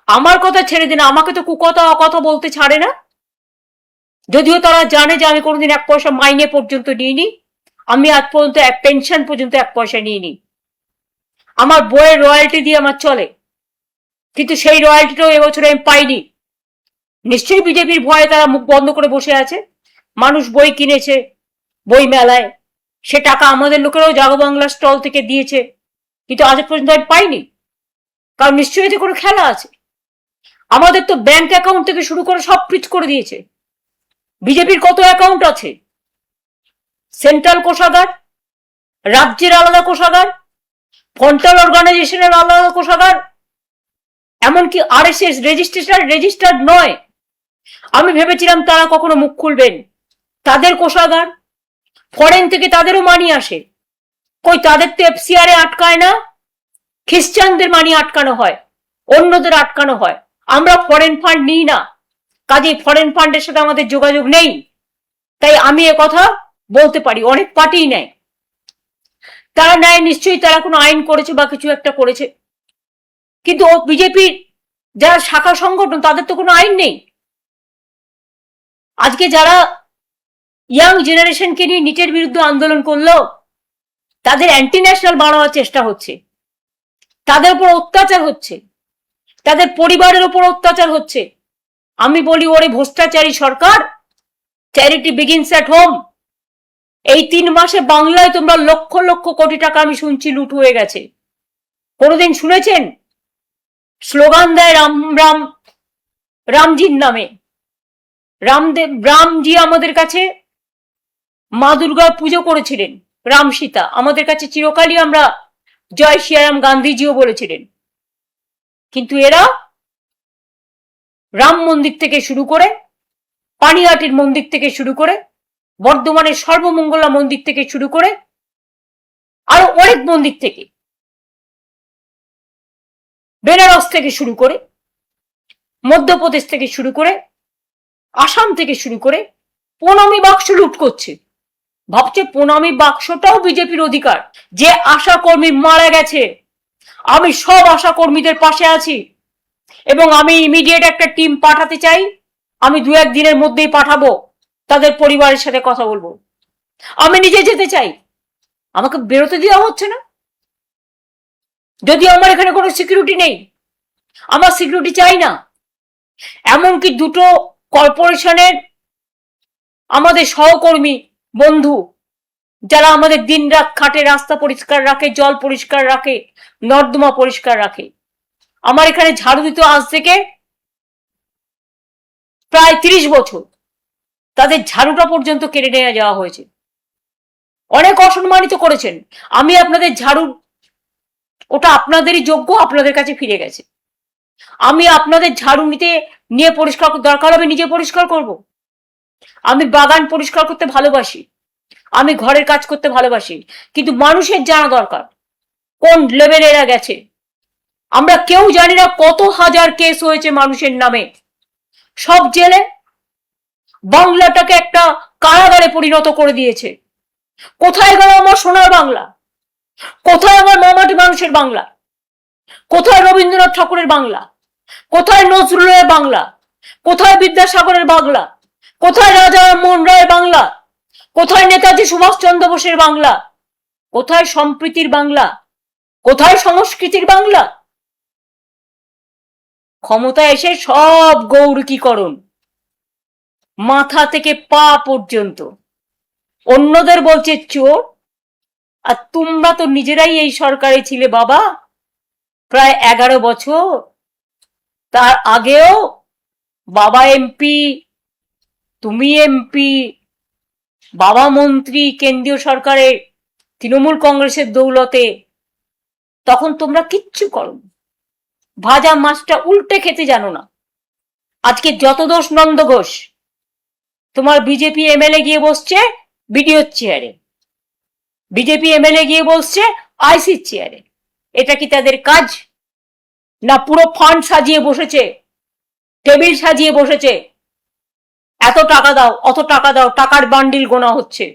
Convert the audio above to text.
আমার কথা ছেড়ে দিন, আমাকে তো কুকথা অকথা বলতে ছাড়ে না। যদিও তারা জানে যে আমি কোনোদিন 1 পয়সা মাইনে পর্যন্ত নিইনি, আমি আজ পর্যন্ত এক পেনশন পর্যন্ত 1 পয়সা নিইনি। আমার বইয়ের রয়্যালটি দিয়ে আমার চলে, কিন্তু সেই রয়্যালটিটাও এবছরে আমি পাইনি। নিশ্চয়ই বিজেপির ভয়ে তারা মুখ বন্ধ করে বসে আছে। মানুষ বই কিনেছে বই মেলায়, সে টাকা আমাদের লোকেরাও জাগো বাংলা স্টল থেকে দিয়েছে, কিন্তু আজ পর্যন্ত আমি পাইনি। কারণ নিশ্চয়ই এতে কোনো খেলা আছে। আমাদের তো ব্যাংক অ্যাকাউন্ট থেকে শুরু করে সব ফ্রিজ করে দিয়েছে। বিজেপির কত অ্যাকাউন্ট আছে? সেন্ট্রাল কোষাগার, রাজ্যের আলাদা কোষাগার, ফন্টাল অর্গানাইজেশনের আলাদা কোষাগার, এমনকি RSS রেজিস্টার্ড নয়। আমি ভেবেছিলাম তারা কখনো মুখ খুলবেন। তাদের কোষাগার, ফরেন থেকে তাদেরও মানি আসে। কই, তাদের তো FCR এ আটকায় না, খ্রিস্টানদের মানি আটকানো হয়, অন্যদের আটকানো হয়। আমরা ফরেন ফান্ড নিই না, কাজেই ফরেন ফান্ডের সাথে আমাদের যোগাযোগ নেই। তাই আমি কথা বলতে পারি, অনেক পার্টি নেয়। তারা নেয় নিশ্চয়ই, তারা কোনো আইন করেছে বা কিছু একটা করেছে, কিন্তু বিজেপির যারা শাখা সংগঠন তাদের তো কোনো আইন নেই। আজকে যারা ইয়াং জেনারেশনকে নিয়ে নিটের বিরুদ্ধে আন্দোলন করলো, তাদের অ্যান্টি ন্যাশনাল বানানোর চেষ্টা হচ্ছে, তাদের উপর অত্যাচার হচ্ছে, তাদের পরিবারের উপর অত্যাচার হচ্ছে। আমি বলি, ওরে ভ্রষ্টাচারী সরকার, চ্যারিটি বিগিনস অ্যাট হোম। এই 3 মাসে বাংলায় তোমরা লক্ষ লক্ষ কোটি টাকা আমি শুনছি লুট হয়ে গেছে। কোনোদিন শুনেছেন স্লোগান দেয় রাম রাম, রামজির নামে? রামজি আমাদের কাছে মা দুর্গার পুজো করেছিলেন, রাম সীতা আমাদের কাছে চিরকালই আমরা জয় শ্রীরাম গান্ধীজিও বলেছিলেন। কিন্তু এরা রাম মন্দির থেকে শুরু করে, পানিহাটির মন্দির থেকে শুরু করে, বর্ধমানের সর্বমঙ্গলা মন্দির থেকে শুরু করে, আরো অনেক মন্দির থেকে, বেনারস থেকে শুরু করে, মধ্যপ্রদেশ থেকে শুরু করে, আসাম থেকে শুরু করে প্রণামী বাক্স লুট করছে। ভাবছে প্রণামী বাক্সটাও বিজেপির অধিকার। যে আশা কর্মী মারা গেছে, আমি সব আশা কর্মীদের পাশে আছি এবং আমি ইমিডিয়েট একটা টিম পাঠাতে চাই। আমি 2-1 দিনের মধ্যেই পাঠাবো, তাদের পরিবারের সাথে কথা বলবো। আমি নিজে যেতে চাই, আমাকে বেরোতে দেওয়া হচ্ছে না। যদিও আমার এখানে কোনো সিকিউরিটি নেই, আমার সিকিউরিটি চাই না। এমনকি 2টো কর্পোরেশনের আমাদের সহকর্মী বন্ধু, যারা আমাদের দিনরাত খাটে, রাস্তা পরিষ্কার রাখে, জল পরিষ্কার রাখে, নর্দমা পরিষ্কার রাখে, আমার এখানে ঝাড়ু দিতে আজ থেকে প্রায় 30 বছর, তাদের ঝাড়ুটা পর্যন্ত কেড়ে নিয়ে যাওয়া হয়েছে। অনেক অসম্মানিত করেছেন। আমি আপনাদের ঝাড়ু, ওটা আপনাদেরই যোগ্য, আপনাদের কাছে ফিরে গেছে। আমি আপনাদের ঝাড়ু নিয়ে পরিষ্কার, দরকার হবে নিজে পরিষ্কার করব। আমি বাগান পরিষ্কার করতে ভালোবাসি, আমি ঘরের কাজ করতে ভালোবাসি, কিন্তু মানুষের জানা দরকার কোন লেভেলে এরা গেছে। আমরা কেউ জানি না কত হাজার কেস হয়েছে মানুষের নামে, সব জেলে। বাংলাটাকে একটা কারাগারে পরিণত করে দিয়েছে। কোথায় গেল আমার সোনার বাংলা? কোথায় আমার মামাটি মানুষের বাংলা? কোথায় রবীন্দ্রনাথ ঠাকুরের বাংলা? কোথায় নজরুলের বাংলা? কোথায় বিদ্যাসাগরের বাংলা? কোথায় রাজা রামমোহন রায়ের বাংলা? কোথায় নেতাজি সুভাষচন্দ্র বোসের বাংলা? কোথায় সম্প্রীতির বাংলা? কোথায় সংস্কৃতির বাংলা? ক্ষমতা এসে সব গৌরকীকরণ, মাথা থেকে পা পর্যন্ত। অন্যদের বলছে চোর, আর তোমরা তো নিজেরাই এই সরকারে ছিলে বাবা প্রায় 11 বছর। তার আগেও বাবা এমপি, তুমি এমপি, বাবা মন্ত্রী কেন্দ্রীয় সরকারে তৃণমূল কংগ্রেসের দৌলতে। তখন তোমরা কিচ্ছু করো, ভাজা মাছটা উল্টে খেতে জানো না। আজকে যত দোষ নন্দ ঘোষ, তোমার বিজেপি MLA গিয়ে বসছে বিডিওর চেয়ারে, বিজেপি MLA গিয়ে বসছে ICর চেয়ারে। এটা কি তাদের কাজ? না পুরো ফান্ড সাজিয়ে বসেছে, টেবিল সাজিয়ে বসেছে, এত টাকা দাও, অত টাকা দাও, টাকার বান্ডিল গোনা হচ্ছে।